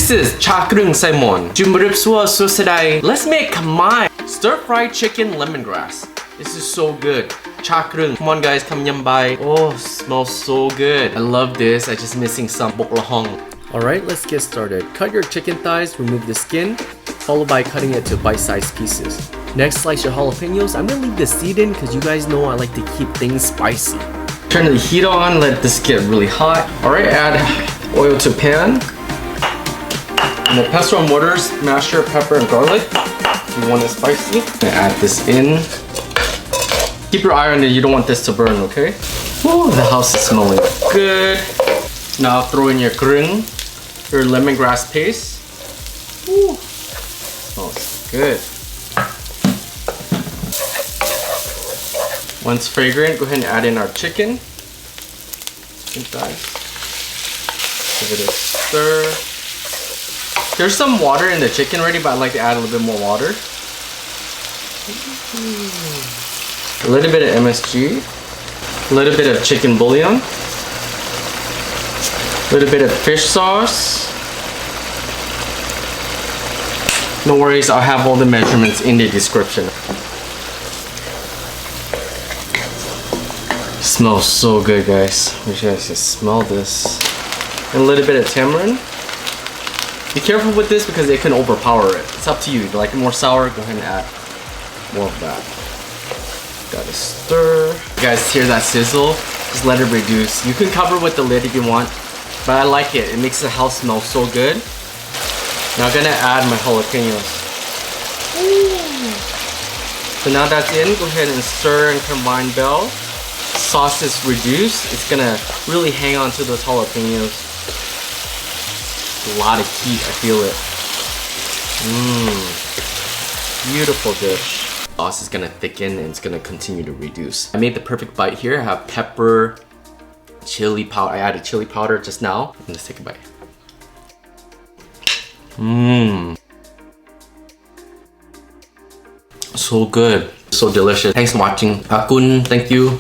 This is KROEUNG SACH MOAN. Let's make Khmer stir-fried chicken lemongrass. This is so good. KROEUNG. Come on guys, come yum by. Oh, smells so good. I love this. I'm just missing some bok lahong. Alright, let's get started. Cut your chicken thighs, remove the skin, followed by cutting it to bite-sized pieces. Next, slice your jalapenos. I'm gonna leave the seed in because you guys know I like to keep things spicy. Turn the heat on, let this get really hot. Alright, add oil to pan. And the pestle and mortar, smash your pepper and garlic. If you want it spicy. And add this in. Keep your eye on it, you don't want this to burn, okay? Woo, the house is smelling good. Now throw in your kreung, your lemongrass paste. Woo, smells good. Once fragrant, go ahead and add in our chicken. Chicken thighs. Give it a stir. There's some water in the chicken already, but I like to add a little bit more water. A little bit of MSG. A little bit of chicken bouillon. A little bit of fish sauce. No worries, I'll have all the measurements in the description. Smells so good, guys. Wish you guys could smell this. And a little bit of tamarind. Be careful with this because it can overpower it. It's up to you. If you like it more sour, go ahead and add more of that. Gotta stir. You guys hear that sizzle? Just let it reduce. You can cover with the lid if you want, but I like it. It makes the house smell so good. Now I'm gonna add my jalapenos. So now that's in, go ahead and stir and combine well. Sauce is reduced. It's gonna really hang on to those jalapenos. A lot of heat, I feel it. Beautiful dish. Sauce is gonna thicken and it's gonna continue to reduce. I made the perfect bite here. I have pepper, chili powder. I added chili powder just now. Let's take a bite. So good. So delicious. Thanks for watching. Akun, thank you.